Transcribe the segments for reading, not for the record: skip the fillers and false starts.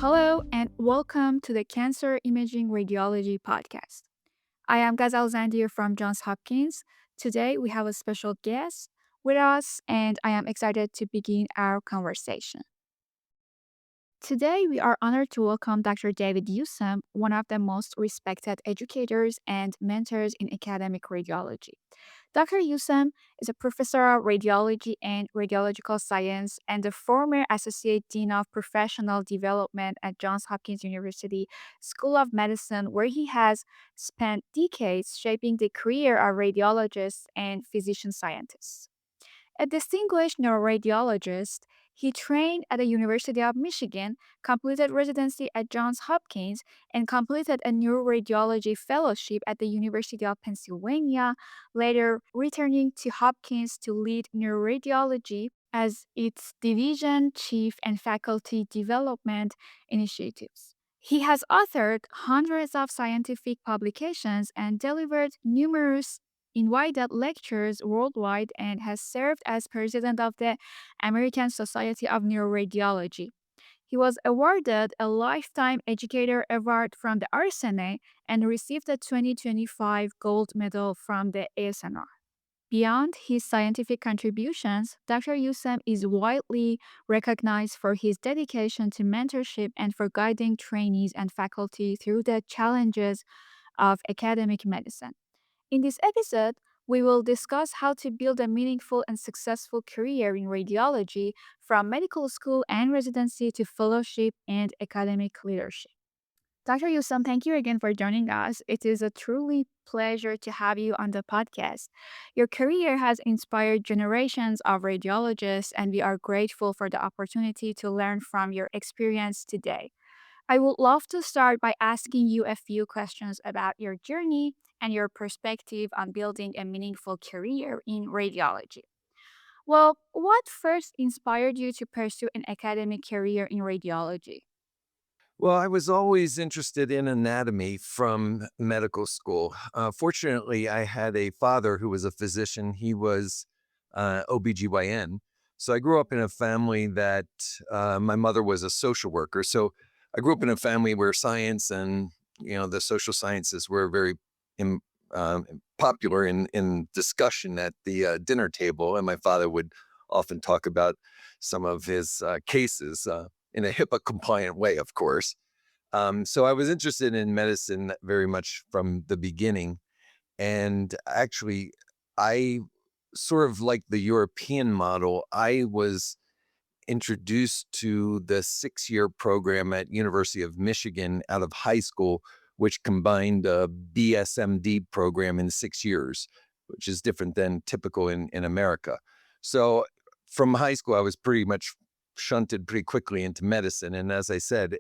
Hello and welcome to the Cancer Imaging Radiology Podcast. I am Gazal Zandir from Johns Hopkins. Today we have a special guest with us, and I am excited to begin our conversation. Today, we are honored to welcome Dr. David Yusem, one of the most respected educators and mentors in academic radiology. Dr. Yusem is a professor of radiology and radiological science and the former Associate Dean of Professional Development at Johns Hopkins University School of Medicine, where he has spent decades shaping the career of radiologists and physician scientists. A distinguished neuroradiologist, he trained at the University of Michigan, completed residency at Johns Hopkins, and completed a neuroradiology fellowship at the University of Pennsylvania, later returning to Hopkins to lead neuroradiology as its division chief and faculty development initiatives. He has authored hundreds of scientific publications and delivered numerous invited lectures worldwide and has served as president of the American Society of Neuroradiology. He was awarded a Lifetime Educator Award from the RSNA and received a 2025 Gold Medal from the ASNR. Beyond his scientific contributions, Dr. Yusem is widely recognized for his dedication to mentorship and for guiding trainees and faculty through the challenges of academic medicine. In this episode, we will discuss how to build a meaningful and successful career in radiology from medical school and residency to fellowship and academic leadership. Dr. Yusam, thank you again for joining us. It is a truly pleasure to have you on the podcast. Your career has inspired generations of radiologists, and we are grateful for the opportunity to learn from your experience today. I would love to start by asking you a few questions about your journey and your perspective on building a meaningful career in radiology. Well, what first inspired you to pursue an academic career in radiology? Well, I was always interested in anatomy from medical school. Fortunately, I had a father who was a physician. He was OBGYN. So I grew up in a family that my mother was a social worker. So I grew up in a family where science and the social sciences were very im- popular in discussion at the dinner table. And my father would often talk about some of his cases. In a HIPAA compliant way, of course. So I was interested in medicine very much from the beginning. And actually, I sort of like the European model. I was introduced to the 6-year program at University of Michigan out of high school, which combined a BSMD program in 6 years, which is different than typical in America. So from high school, I was pretty much shunted pretty quickly into medicine. And as I said,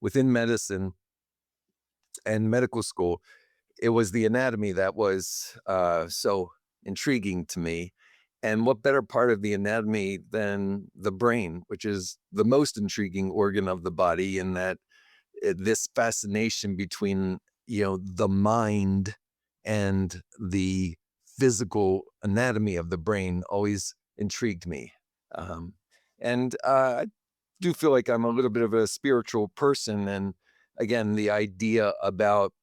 within medicine and medical school, it was the anatomy that was so intriguing to me. And what better part of the anatomy than the brain, which is the most intriguing organ of the body, in that this fascination between the mind and the physical anatomy of the brain always intrigued me. Um, and I do feel like I'm a little bit of a spiritual person, and again, the idea about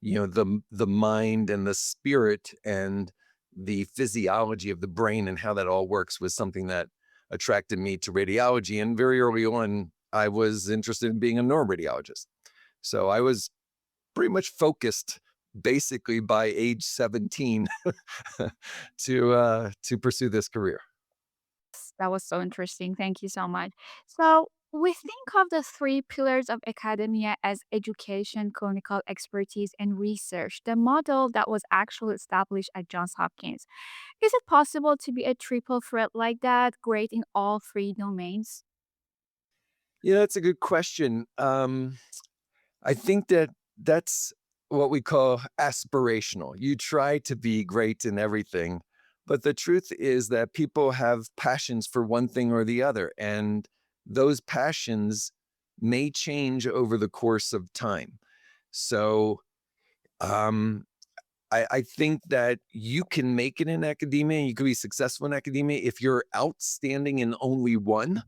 the mind and the spirit and the physiology of the brain and how that all works was something that attracted me to radiology. And very early on, I was interested in being a neuroradiologist. So I was pretty much focused basically by age 17 to pursue this career. That was so interesting. Thank you so much. So, we think of the three pillars of academia as education, clinical expertise, and research, the model that was actually established at Johns Hopkins. Is it possible to be a triple threat like that, great in all three domains? Yeah, that's a good question. I think that that's what we call aspirational. You try to be great in everything, but the truth is that people have passions for one thing or the other, and those passions may change over the course of time. So, um, I think that you can make it in academia, you can be successful in academia if you're outstanding in only one,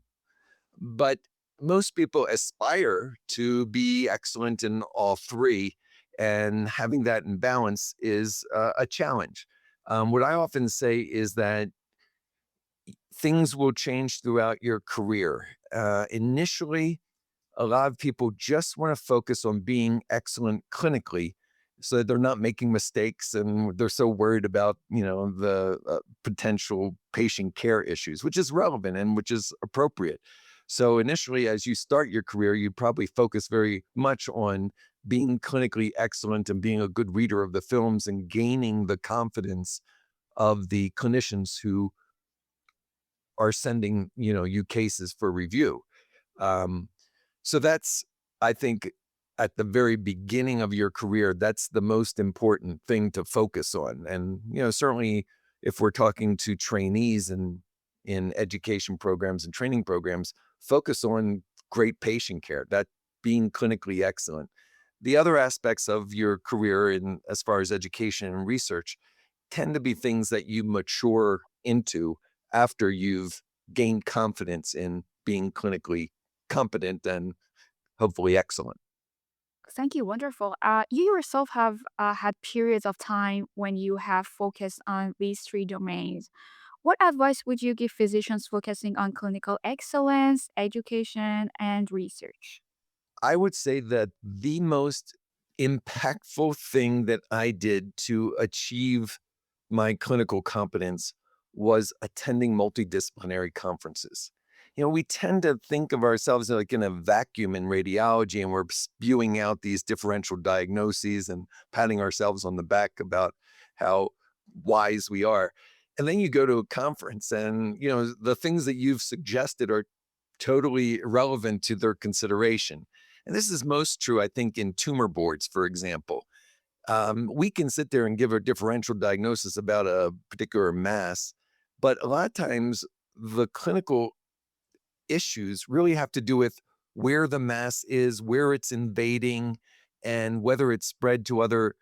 but most people aspire to be excellent in all three, and having that in balance is a challenge. What I often say is that things will change throughout your career. Initially, a lot of people just want to focus on being excellent clinically so that they're not making mistakes and they're so worried about, the potential patient care issues, which is relevant and which is appropriate. So initially, as you start your career, you probably focus very much on being clinically excellent and being a good reader of the films and gaining the confidence of the clinicians who are sending, you cases for review. Um, so that's, I think, at the very beginning of your career, that's the most important thing to focus on. And, certainly if we're talking to trainees in education programs and training programs, focus on great patient care, that being clinically excellent. The other aspects of your career in as far as education and research tend to be things that you mature into after you've gained confidence in being clinically competent and hopefully excellent. Thank you. Wonderful. You yourself have had periods of time when you have focused on these three domains. What advice would you give physicians focusing on clinical excellence, education, and research? I would say that the most impactful thing that I did to achieve my clinical competence was attending multidisciplinary conferences. We tend to think of ourselves like in a vacuum in radiology, and we're spewing out these differential diagnoses and patting ourselves on the back about how wise we are. And then you go to a conference, and the things that you've suggested are totally irrelevant to their consideration. And this is most true, I think, in tumor boards, for example. We can sit there and give a differential diagnosis about a particular mass, but a lot of times the clinical issues really have to do with where the mass is, where it's invading, and whether it's spread to other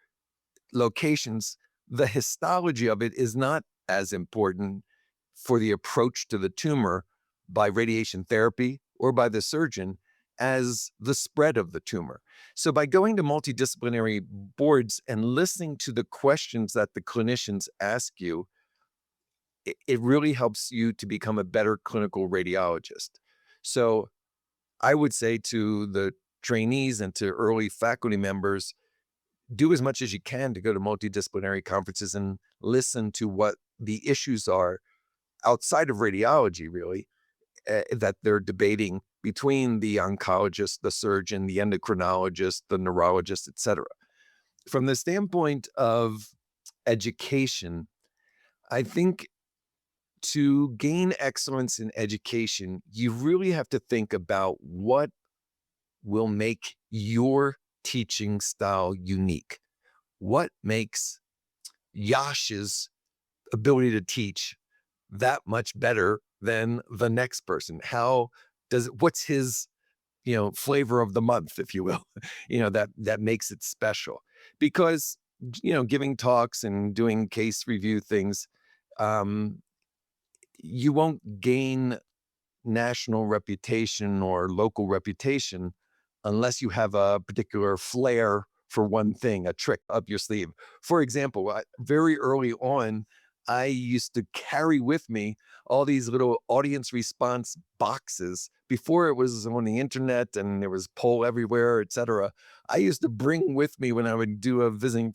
locations. The histology of it is not as important for the approach to the tumor by radiation therapy or by the surgeon as the spread of the tumor. So, by going to multidisciplinary boards and listening to the questions that the clinicians ask you, it really helps you to become a better clinical radiologist. So, I would say to the trainees and to early faculty members, do as much as you can to go to multidisciplinary conferences and listen to what the issues are outside of radiology, really, that they're debating between the oncologist, the surgeon, the endocrinologist, the neurologist, et cetera. From the standpoint of education, I think to gain excellence in education, you really have to think about what will make your teaching style unique. What makes Yash's ability to teach that much better than the next person? How does what's his, flavor of the month, if you will, that makes it special? Because, giving talks and doing case review things, um, you won't gain national reputation or local reputation unless you have a particular flair for one thing, a trick up your sleeve. For example, very early on, I used to carry with me all these little audience response boxes before it was on the internet and there was poll everywhere, etc. I used to bring with me when I would do a visiting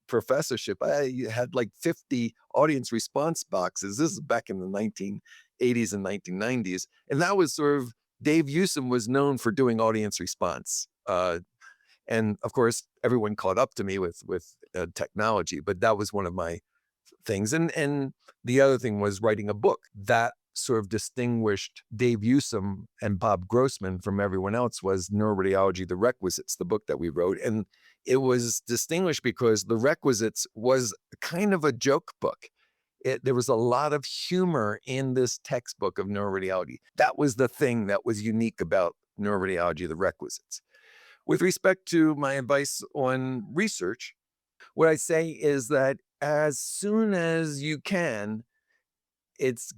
professorship. I had like 50 audience response boxes. This is back in the 1980s and 1990s. And that was sort of Dave Newsom was known for doing audience response. And of course, everyone caught up to me with technology, but that was one of my things. And the other thing was writing a book that sort of distinguished Dave Newsom and Bob Grossman from everyone else was Neuroradiology: The Requisites, the book that we wrote. And it was distinguished because The Requisites was kind of a joke book. There was a lot of humor in this textbook of neuroradiology. That was the thing that was unique about Neuroradiology: The Requisites. With respect to my advice on research, what I say is that as soon as you can, it's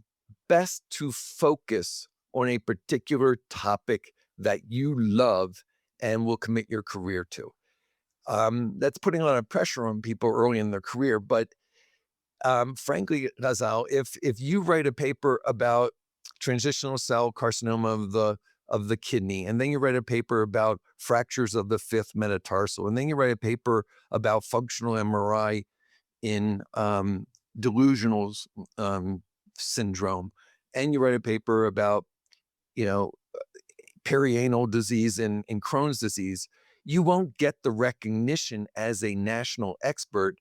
best to focus on a particular topic that you love and will commit your career to. That's putting a lot of pressure on people early in their career. But frankly, Ghazal, if you write a paper about transitional cell carcinoma of the kidney, and then you write a paper about fractures of the fifth metatarsal, and then you write a paper about functional MRI in delusional um, syndrome, and you write a paper about you know perianal disease and Crohn's disease, you won't get the recognition as a national expert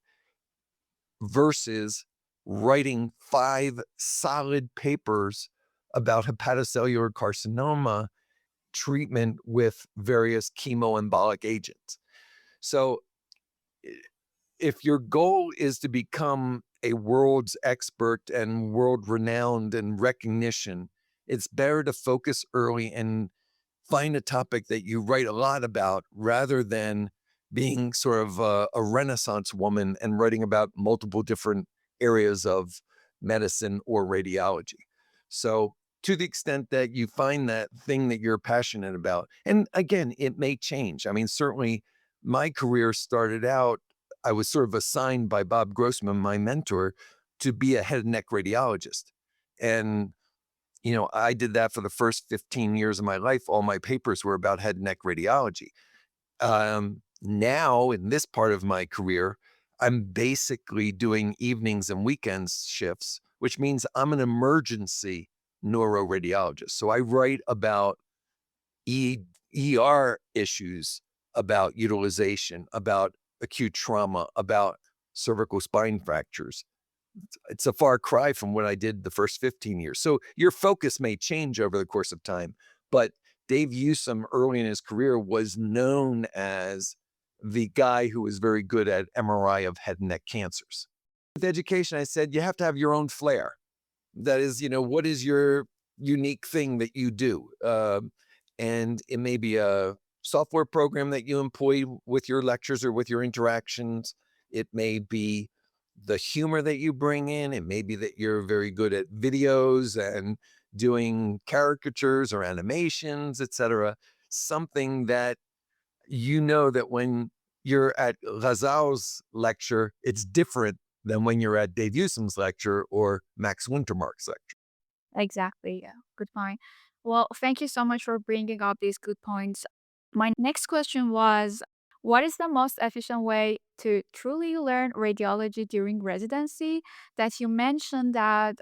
versus writing 5 solid papers about hepatocellular carcinoma treatment with various chemoembolic agents. So, if your goal is to become a world's expert and world renowned and recognition, it's better to focus early and find a topic that you write a lot about rather than being sort of a renaissance woman and writing about multiple different areas of medicine or radiology. So, to the extent that you find that thing that you're passionate about, and again, it may change. I mean, certainly my career started out, I was sort of assigned by Bob Grossman, my mentor, to be a head and neck radiologist. And I did that for the first 15 years of my life. All my papers were about head and neck radiology. Now, in this part of my career, I'm basically doing evenings and weekends shifts, which means I'm an emergency neuroradiologist. So I write about E ER issues, about utilization, about acute trauma, about cervical spine fractures. It's a far cry from what I did the first 15 years. So your focus may change over the course of time, but Dave Newsome early in his career was known as the guy who was very good at MRI of head and neck cancers. With education, I said you have to have your own flair. That is, what is your unique thing that you do? And it may be a software program that you employ with your lectures or with your interactions. It may be the humor that you bring in. It may be that you're very good at videos and doing caricatures or animations, etc. Something that that when you're at Ghazal's lecture, it's different than when you're at Dave Newsome's lecture or Max Wintermark's lecture. Exactly. Yeah. Good point. Well, thank you so much for bringing up these good points. My next question was, what is the most efficient way to truly learn radiology during residency? That you mentioned that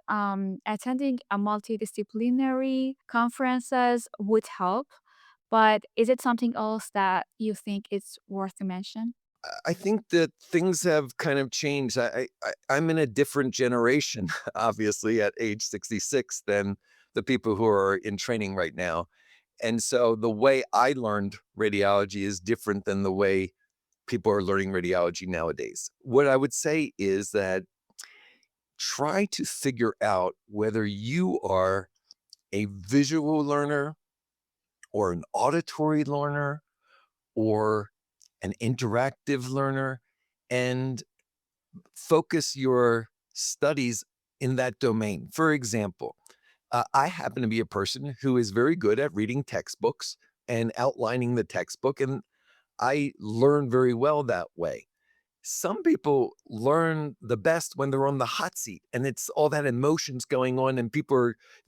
attending a multidisciplinary conferences would help, but is it something else that you think it's worth to mention? I think that things have kind of changed. I'm in a different generation, obviously, at age 66 than the people who are in training right now. And so the way I learned radiology is different than the way people are learning radiology nowadays. What I would say is that try to figure out whether you are a visual learner or an auditory learner or an interactive learner, and focus your studies in that domain. For example, I happen to be a person who is very good at reading textbooks and outlining the textbook, and I learn very well that way. Some people learn the best when they're on the hot seat and it's all that emotions going on and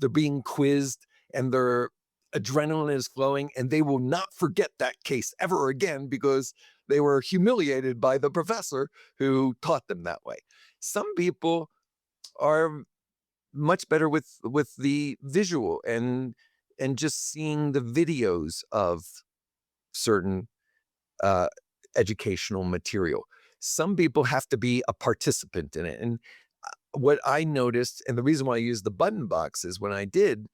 they're being quizzed and their adrenaline is flowing and they will not forget that case ever again because they were humiliated by the professor who taught them that way. Some people are much better with the visual and just seeing the videos of certain uh, educational material. Some people have to be a participant in it. And what I noticed, and the reason why I used the button boxes when I did,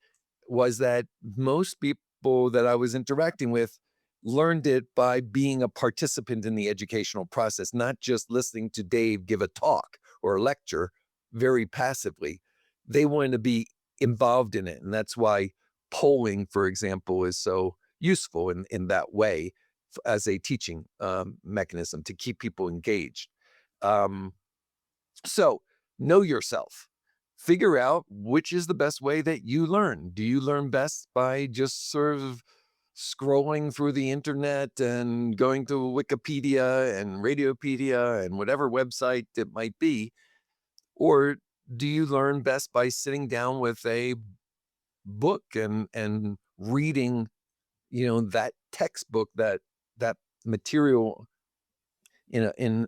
was that most people that I was interacting with learned it by being a participant in the educational process, not just listening to Dave give a talk or a lecture very passively. They wanted to be involved in it. And that's why polling, for example, is so useful in that way as a teaching mechanism to keep people engaged. Um, so know yourself. Figure out which is the best way that you learn. Do you learn best by just sort of scrolling through the internet and going to Wikipedia and Radiopedia and whatever website it might be? Or do you learn best by sitting down with a book and reading, that textbook, that material in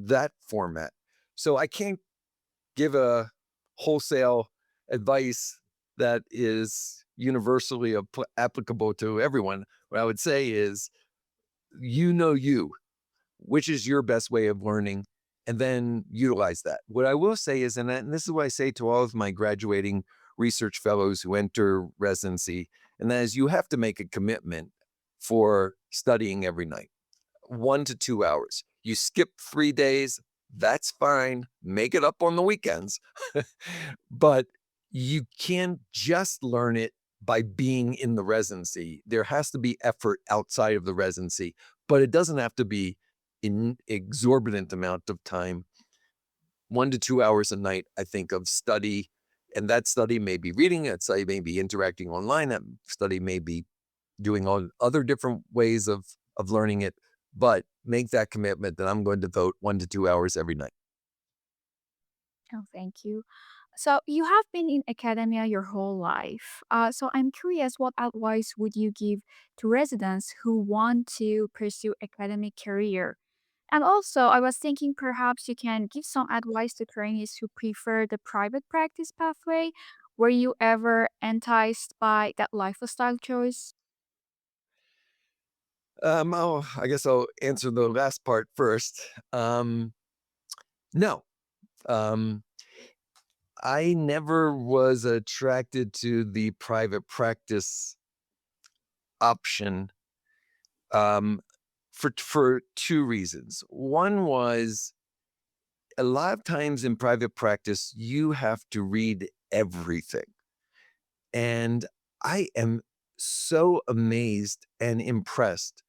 that format? So I can't give a wholesale advice that is universally applicable to everyone. What I would say is, you, which is your best way of learning, and then utilize that. What I will say is, and this is what I say to all of my graduating research fellows who enter residency, and that is, you have to make a commitment for studying every night. 1 to 2 hours. You skip 3 days, that's fine. Make it up on the weekends. But you can't just learn it by being in the residency. There has to be effort outside of the residency, but it doesn't have to be an exorbitant amount of time. 1 to 2 hours a night, I think, of study. And that study may be reading, that study may be interacting online, that study may be doing all other different ways of learning it, but make that commitment that I'm going to devote 1 to 2 hours every night. Oh, thank you. So, you have been in academia your whole life. So, I'm curious, what advice would you give to residents who want to pursue academic career? And also, I was thinking perhaps you can give some advice to trainees who prefer the private practice pathway. Were you ever enticed by that lifestyle choice? I guess I'll answer the last part first. No, um, I never was attracted to the private practice option, um, for two reasons. One was, a lot of times in private practice, you have to read everything. And I am so amazed and impressed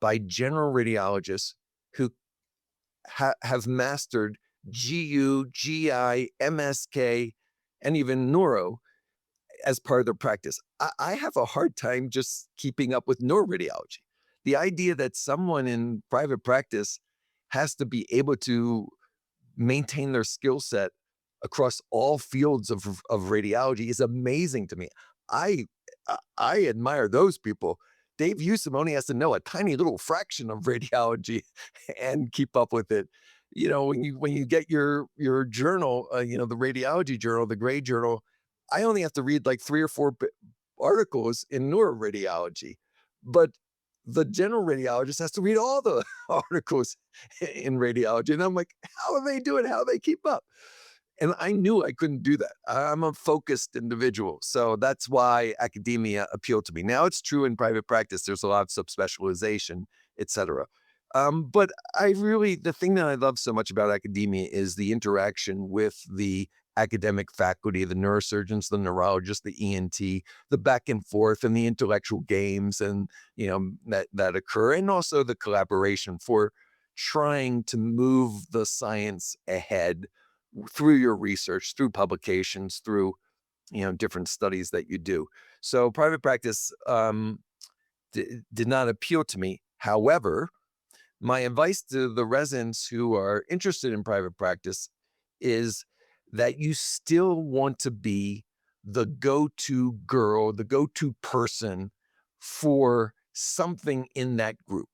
by general radiologists who have mastered GU, GI, MSK, and even neuro as part of their practice. I have a hard time just keeping up with neuroradiology. The idea that someone in private practice has to be able to maintain their skill set across all fields of radiology is amazing to me. I I admire those people. Dave Newsom only has to know a tiny little fraction of radiology and keep up with it. When you get your journal, the radiology journal, the gray journal, I only have to read like 3 or 4 articles in neuroradiology, but the general radiologist has to read all the articles in radiology. And I'm like, how are they doing? How do they keep up? And I knew I couldn't do that. I'm a focused individual. So that's why academia appealed to me. Now it's true in private practice, there's a lot of subspecialization, et cetera. But the thing that I love so much about academia is the interaction with the academic faculty, the neurosurgeons, the neurologists, the ENT, the back and forth and the intellectual games and that occur, and also the collaboration for trying to move the science ahead through your research, through publications, through different studies that you do. So private practice did not appeal to me. However, my advice to the residents who are interested in private practice is that you still want to be the go-to girl, the go-to person for something in that group.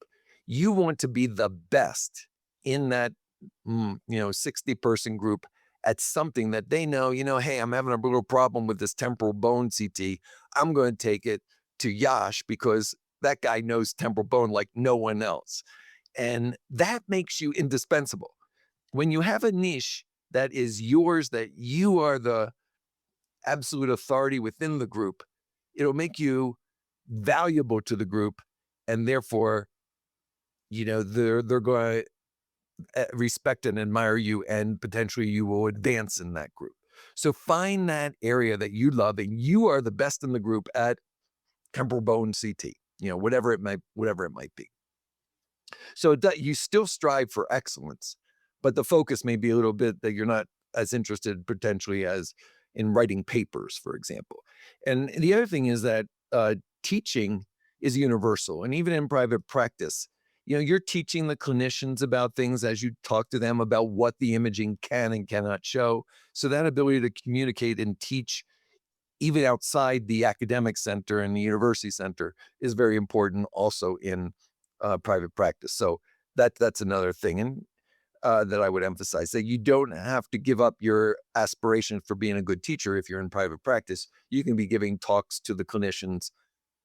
You want to be the best in that 60-person group at something that they know, hey, I'm having a little problem with this temporal bone CT. I'm going to take it to Yash because that guy knows temporal bone like no one else. And that makes you indispensable. When you have a niche that is yours, that you are the absolute authority within the group, it'll make you valuable to the group. And therefore, they're going to respect and admire you, and potentially you will advance in that group. So find that area that you love and you are the best in the group at temporal bone CT, whatever it might be. So you still strive for excellence, but the focus may be a little bit that you're not as interested potentially as in writing papers, for example. And the other thing is that teaching is universal. And even in private practice, you're teaching the clinicians about things as you talk to them about what the imaging can and cannot show. So that ability to communicate and teach even outside the academic center and the university center is very important also in private practice. So that's another thing. And that I would emphasize that you don't have to give up your aspiration for being a good teacher if you're in private practice. You can be giving talks to the clinicians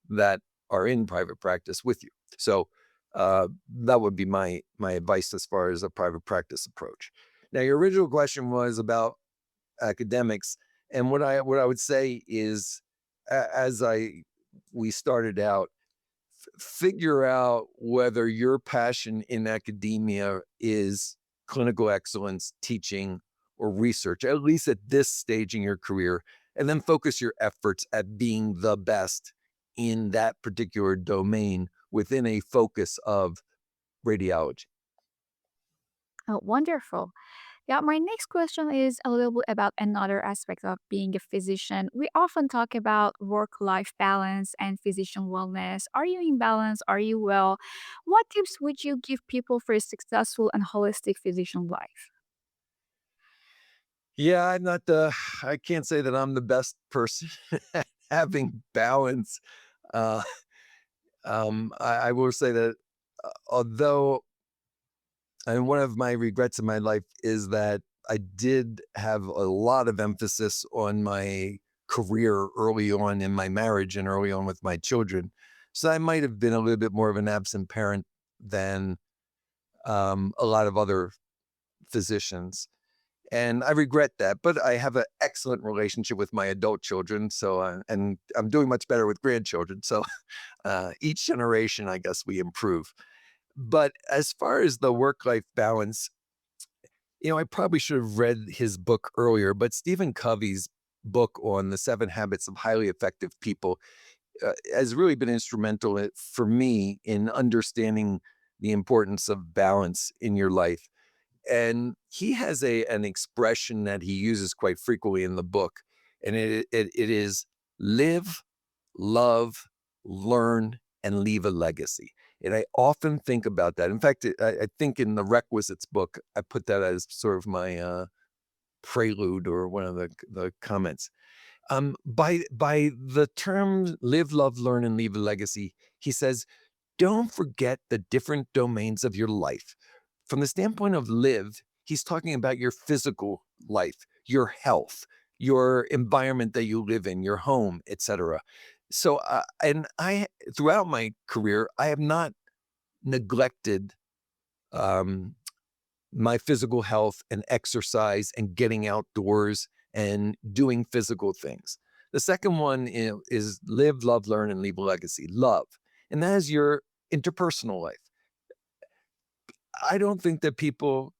that are in private practice with you. So that would be my advice as far as a private practice approach. Now, your original question was about academics, and what I would say is, as I we started out, figure out whether your passion in academia is clinical excellence, teaching, or research, at least at this stage in your career, and then focus your efforts at being the best in that particular domain within a focus of radiology. Oh, wonderful. Yeah, my next question is a little bit about another aspect of being a physician. We often talk about work life balance and physician wellness. Are you in balance? Are you well? What tips would you give people for a successful and holistic physician life? Yeah, I'm not the I can't say that I'm the best person at having balance. Uh, I will say that although and one of my regrets in my life is that I did have a lot of emphasis on my career early on in my marriage and early on with my children. So I might have been a little bit more of an absent parent than a lot of other physicians. And I regret that, but I have an excellent relationship with my adult children. So, and I'm doing much better with grandchildren. So, each generation, I guess we improve. But as far as the work life balance, I probably should have read his book earlier, but Stephen Covey's book on the 7 habits of highly effective people has really been instrumental for me in understanding the importance of balance in your life. And he has an expression that he uses quite frequently in the book, and it is live, love, learn, and leave a legacy. And I often think about that. In fact, I think in the Requisites book, I put that as sort of my prelude or one of the comments. By the term live, love, learn, and leave a legacy, he says, don't forget the different domains of your life. From the standpoint of live, he's talking about your physical life, your health, your environment that you live in, your home, etc. So, and I, throughout my career, I have not neglected um, my physical health and exercise and getting outdoors and doing physical things. The second one is live, love, learn, and leave a legacy. Love. And that is your interpersonal life. I don't think that people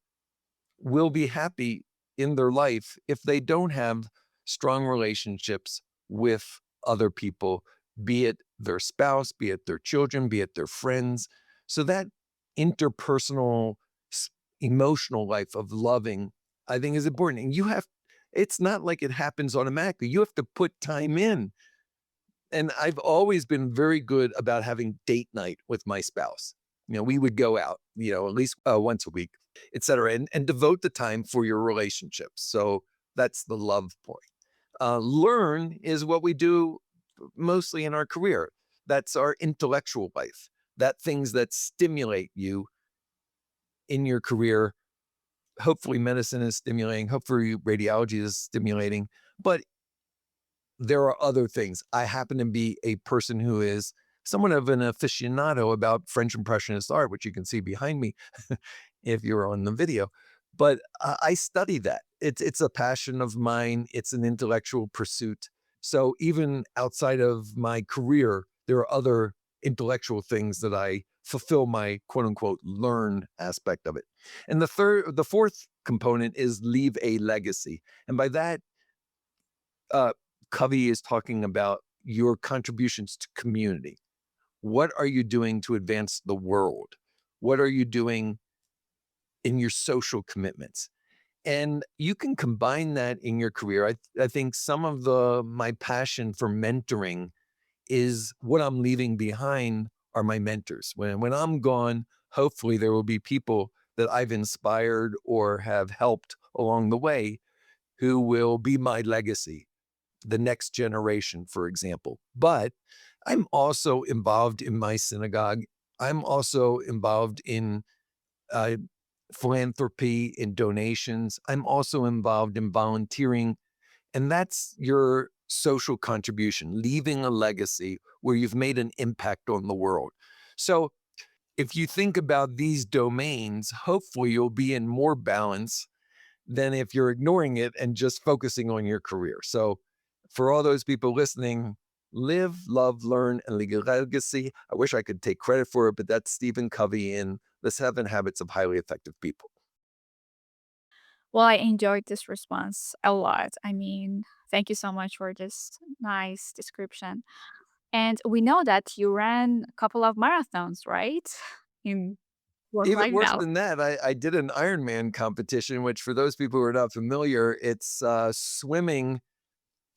will be happy in their life if they don't have strong relationships with other people, be it their spouse, be it their children, be it their friends. So that interpersonal, s- emotional life of loving, I think is important. And it's not like it happens automatically. You have to put time in. And I've always been very good about having date night with my spouse. We would go out, at least once a week, et cetera, and devote the time for your relationships. So that's the love point. Learn is what we do mostly in our career. That's our intellectual life. That things that stimulate you in your career. Hopefully, medicine is stimulating. Hopefully, radiology is stimulating. But there are other things. I happen to be a person who is somewhat of an aficionado about French Impressionist art, which you can see behind me if you're on the video. But I study that. It's a passion of mine. It's an intellectual pursuit. So even outside of my career, there are other intellectual things that I fulfill my quote unquote learn aspect of it. And the fourth component is leave a legacy. And by that, uh, Covey is talking about your contributions to community. What are you doing to advance the world? What are you doing in your social commitments? And you can combine that in your career. I think some of the my passion for mentoring is what I'm leaving behind are my mentors. When I'm gone, hopefully there will be people that I've inspired or have helped along the way who will be my legacy, the next generation, for example. But I'm also involved in my synagogue. I'm also involved in uh, philanthropy, in donations. I'm also involved in volunteering. And that's your social contribution, leaving a legacy where you've made an impact on the world. So if you think about these domains, hopefully you'll be in more balance than if you're ignoring it and just focusing on your career. So, for all those people listening, live, love, learn, and leave a legacy. I wish I could take credit for it, but that's Stephen Covey in The Seven Habits of Highly Effective People. Well, I enjoyed this response a lot. I mean, thank you so much for this nice description. And we know that you ran a couple of marathons, right? In your Even life worse now. than that, I did an Ironman competition, which for those people who are not familiar, it's swimming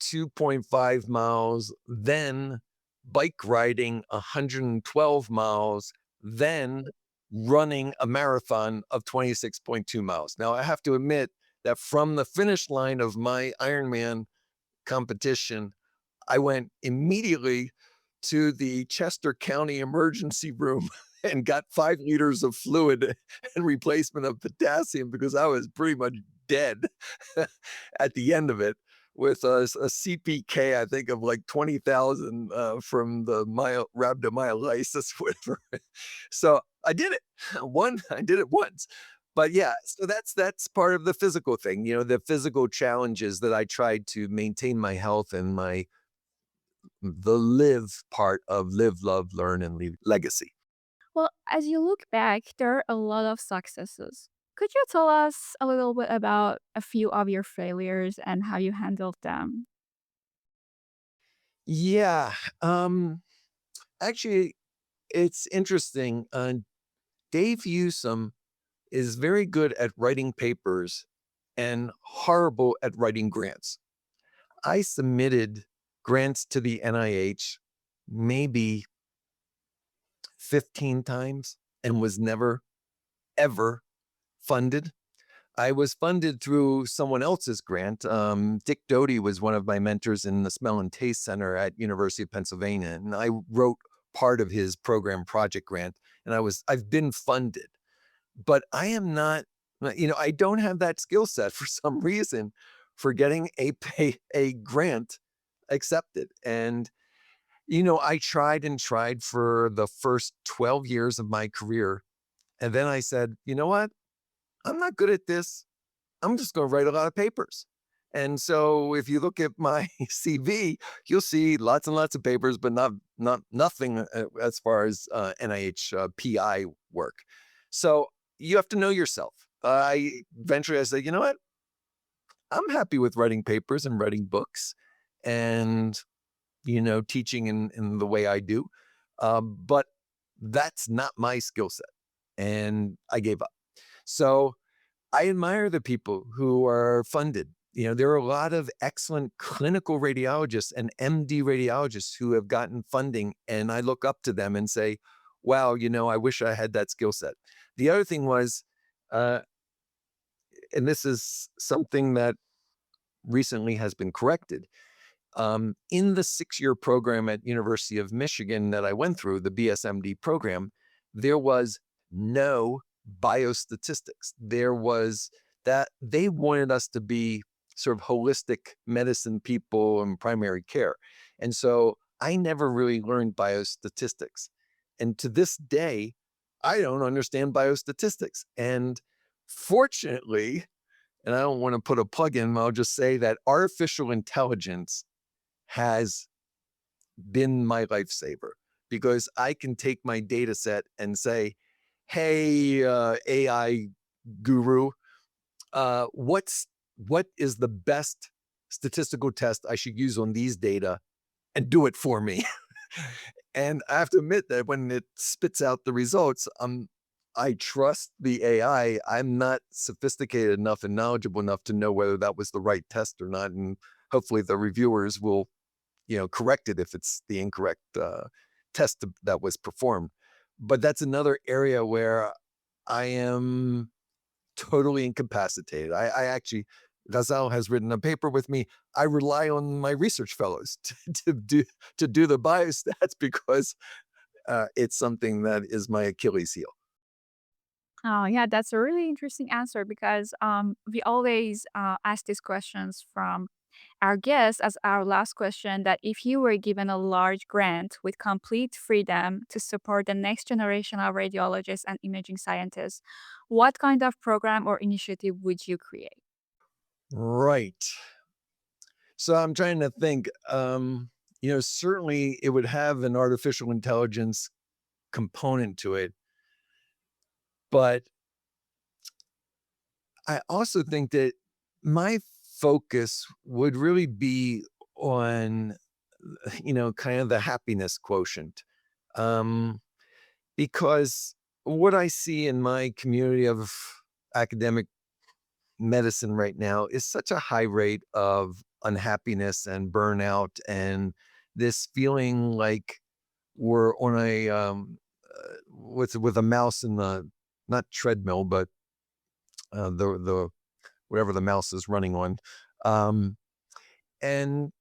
2.5 miles, then bike riding 112 miles, then running a marathon of 26.2 miles. Now, I have to admit that from the finish line of my Ironman competition, I went immediately to the Chester County emergency room and got 5 liters of fluid and replacement of potassium because I was pretty much dead at the end of it with a CPK, I think, of like 20,000 from the rhabdomyolysis, whatever. So I did it. I did it once. But yeah, so that's part of the physical thing, the physical challenges that I tried to maintain my health and the live part of live, love, learn, and leave legacy. Well, as you look back, there are a lot of successes. Could you tell us a little bit about a few of your failures and how you handled them? Yeah. Actually, it's interesting. Dave Newsom is very good at writing papers and horrible at writing grants. I submitted grants to the NIH maybe 15 times and was never, ever funded. I was funded through someone else's grant. Dick Doty was one of my mentors in the Smell and Taste Center at University of Pennsylvania, and I wrote part of his program project grant, and I've been funded, but I am not, I don't have that skill set for some reason for getting a grant accepted. And I tried and tried for the first 12 years of my career, and then I said, you know what? I'm not good at this. I'm just going to write a lot of papers. And so if you look at my CV, you'll see lots and lots of papers, but nothing as far as NIH PI work. So you have to know yourself. I said, you know what? I'm happy with writing papers and writing books and, teaching in the way I do. But that's not my skill set. And I gave up. So I admire the people who are funded. There are a lot of excellent clinical radiologists and MD radiologists who have gotten funding, and I look up to them and say, wow, I wish I had that skill set. The other thing was, uh, and this is something that recently has been corrected. In the 6-year program at University of Michigan that I went through, the BSMD program, there was no biostatistics. There was that they wanted us to be sort of holistic medicine people and primary care. And so I never really learned biostatistics. And to this day, I don't understand biostatistics. And fortunately, and I don't want to put a plug in, I'll just say that artificial intelligence has been my lifesaver because I can take my data set and say, hey, AI guru, what is the best statistical test I should use on these data and do it for me. And I have to admit that when it spits out the results, I trust the AI. I'm not sophisticated enough and knowledgeable enough to know whether that was the right test or not. And hopefully the reviewers will corrected if it's the incorrect test that was performed. But that's another area where I am totally incapacitated. I actually, Ghazal has written a paper with me. I rely on my research fellows to do the biostats because it's something that is my Achilles heel. Oh, yeah, that's a really interesting answer because we always ask these questions from our guests as our last question that if you were given a large grant with complete freedom to support the next generation of radiologists and imaging scientists, what kind of program or initiative would you create? Right. So I'm trying to think. Certainly it would have an artificial intelligence component to it, but I also think that my focus would really be on, kind of the happiness quotient. Um, because what I see in my community of academic medicine right now is such a high rate of unhappiness and burnout and this feeling like we're on a with a mouse in the not treadmill but the whatever the mouse is running on. Um, and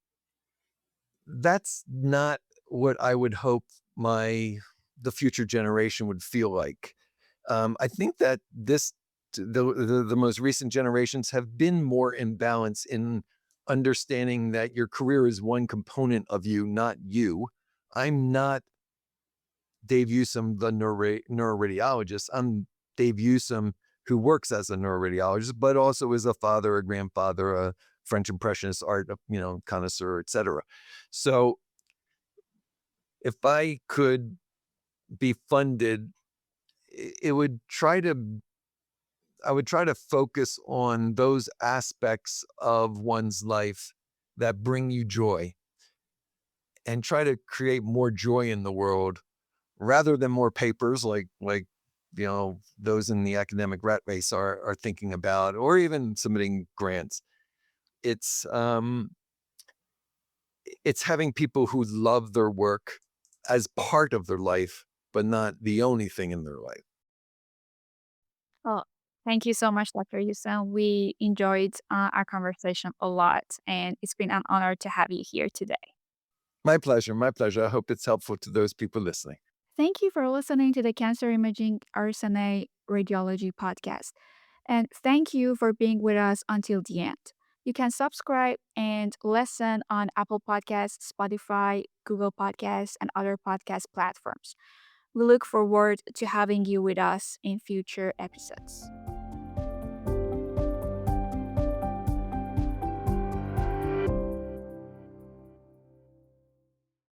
that's not what I would hope the future generation would feel like. I think that the most recent generations have been more in balance in understanding that your career is one component of you, not you. I'm not Dave Newsom, the neuroradiologist. I'm Dave Newsom, who works as a neuroradiologist, but also is a father, a grandfather, a French Impressionist art, connoisseur, etc. So if I could be funded, it would try to I would try to focus on those aspects of one's life that bring you joy and try to create more joy in the world rather than more papers like those in the academic rat race are thinking about or even submitting grants. It's it's having people who love their work as part of their life, but not the only thing in their life. Oh, thank you so much, Dr. Yusuf. We enjoyed our conversation a lot, and it's been an honor to have you here today. My pleasure. My pleasure. I hope it's helpful to those people listening. Thank you for listening to the Cancer Imaging RSNA Radiology podcast. And thank you for being with us until the end. You can subscribe and listen on Apple Podcasts, Spotify, Google Podcasts, and other podcast platforms. We look forward to having you with us in future episodes.